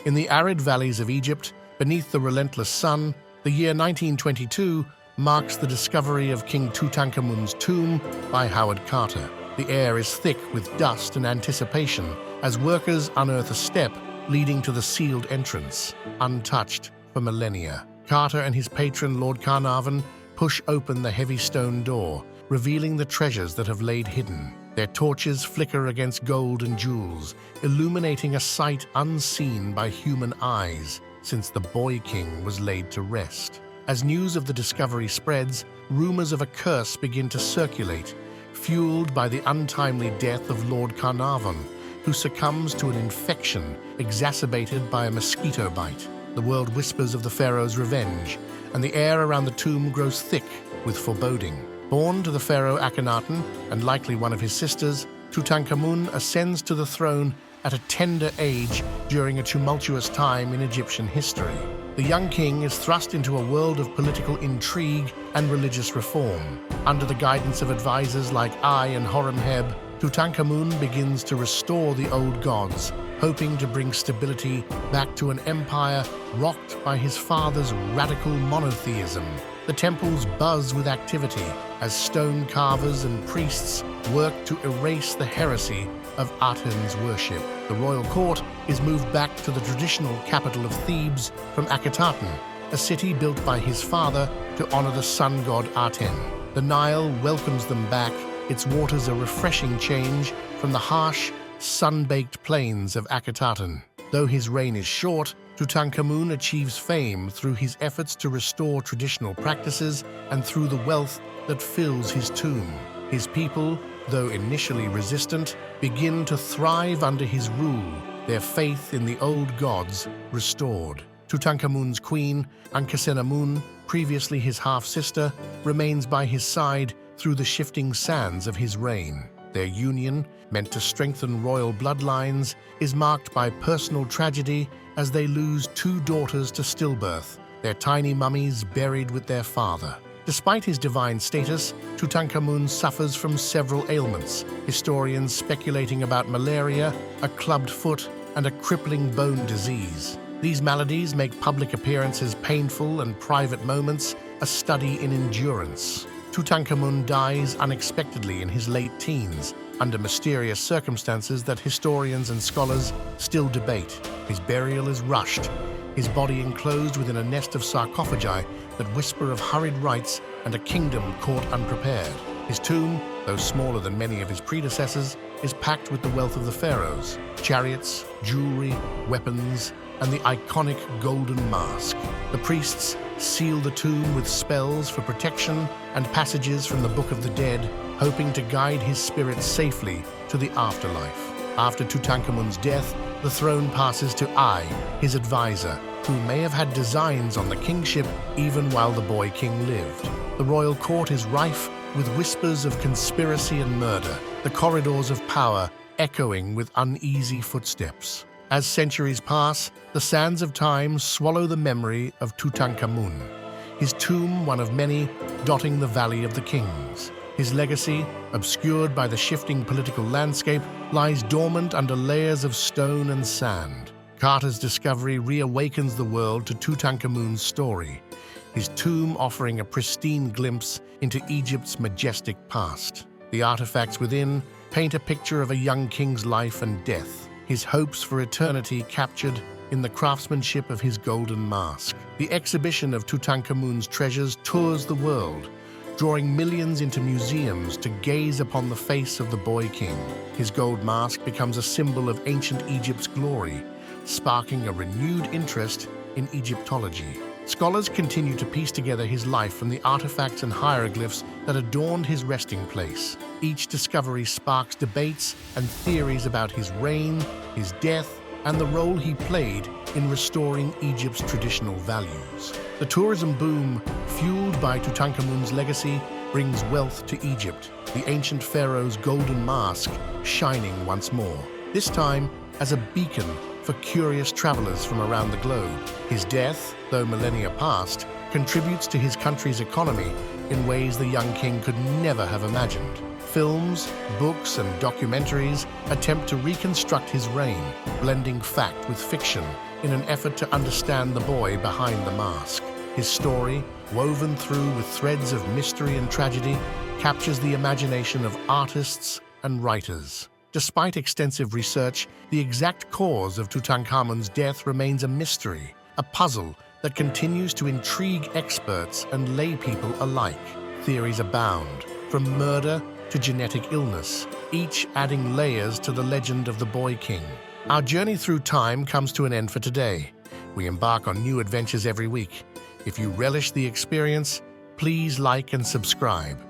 In the arid valleys of Egypt, beneath the relentless sun, the year 1922 marks the discovery of King Tutankhamun's tomb by Howard Carter. The air is thick with dust and anticipation as workers unearth a step leading to the sealed entrance, untouched for millennia. Carter and his patron, Lord Carnarvon, push open the heavy stone door, revealing the treasures that have laid hidden. Their torches flicker against gold and jewels, illuminating a sight unseen by human eyes since the boy king was laid to rest. As news of the discovery spreads, rumors of a curse begin to circulate, fueled by the untimely death of Lord Carnarvon, who succumbs to an infection exacerbated by a mosquito bite. The world whispers of the pharaoh's revenge, and the air around the tomb grows thick with foreboding. Born to the pharaoh Akhenaten and likely one of his sisters, Tutankhamun ascends to the throne at a tender age during a tumultuous time in Egyptian history. The young king is thrust into a world of political intrigue and religious reform. Under the guidance of advisors like Ai and Horemheb, Tutankhamun begins to restore the old gods, hoping to bring stability back to an empire rocked by his father's radical monotheism. The temples buzz with activity as stone carvers and priests work to erase the heresy of Aten's worship. The royal court is moved back to the traditional capital of Thebes from Akhetaten, a city built by his father to honor the sun god Aten. The Nile welcomes them back, its waters a refreshing change from the harsh, sun-baked plains of Akhetaten. Though his reign is short, Tutankhamun achieves fame through his efforts to restore traditional practices and through the wealth that fills his tomb. His people, though initially resistant, begin to thrive under his rule, their faith in the old gods restored. Tutankhamun's queen, Ankhesenamun, previously his half-sister, remains by his side through the shifting sands of his reign. Their union, meant to strengthen royal bloodlines, is marked by personal tragedy as they lose two daughters to stillbirth, their tiny mummies buried with their father. Despite his divine status, Tutankhamun suffers from several ailments, historians speculating about malaria, a clubbed foot, and a crippling bone disease. These maladies make public appearances painful and private moments a study in endurance. Tutankhamun dies unexpectedly in his late teens, under mysterious circumstances that historians and scholars still debate. His burial is rushed, his body enclosed within a nest of sarcophagi that whisper of hurried rites and a kingdom caught unprepared. His tomb, though smaller than many of his predecessors, is packed with the wealth of the pharaohs: chariots, jewelry, weapons, and the iconic golden mask. The priests seal the tomb with spells for protection and passages from the Book of the Dead, hoping to guide his spirit safely to the afterlife. After Tutankhamun's death, the throne passes to Ai, his advisor, who may have had designs on the kingship even while the boy king lived. The royal court is rife with whispers of conspiracy and murder, the corridors of power echoing with uneasy footsteps. As centuries pass, the sands of time swallow the memory of Tutankhamun, his tomb one of many dotting the Valley of the Kings. His legacy, obscured by the shifting political landscape, lies dormant under layers of stone and sand. Carter's discovery reawakens the world to Tutankhamun's story, his tomb offering a pristine glimpse into Egypt's majestic past. The artifacts within paint a picture of a young king's life and death, his hopes for eternity captured in the craftsmanship of his golden mask. The exhibition of Tutankhamun's treasures tours the world, drawing millions into museums to gaze upon the face of the boy king. His gold mask becomes a symbol of ancient Egypt's glory, sparking a renewed interest in Egyptology. Scholars continue to piece together his life from the artifacts and hieroglyphs that adorned his resting place. Each discovery sparks debates and theories about his reign, his death, and the role he played in restoring Egypt's traditional values. The tourism boom, fueled by Tutankhamun's legacy, brings wealth to Egypt, the ancient pharaoh's golden mask shining once more, this time as a beacon for curious travelers from around the globe. His death, though millennia past, contributes to his country's economy in ways the young king could never have imagined. Films, books, and documentaries attempt to reconstruct his reign, blending fact with fiction in an effort to understand the boy behind the mask. His story, woven through with threads of mystery and tragedy, captures the imagination of artists and writers. Despite extensive research, the exact cause of Tutankhamun's death remains a mystery, a puzzle that continues to intrigue experts and laypeople alike. Theories abound, from murder to genetic illness, each adding layers to the legend of the Boy King. Our journey through time comes to an end for today. We embark on new adventures every week. If you relish the experience, please like and subscribe.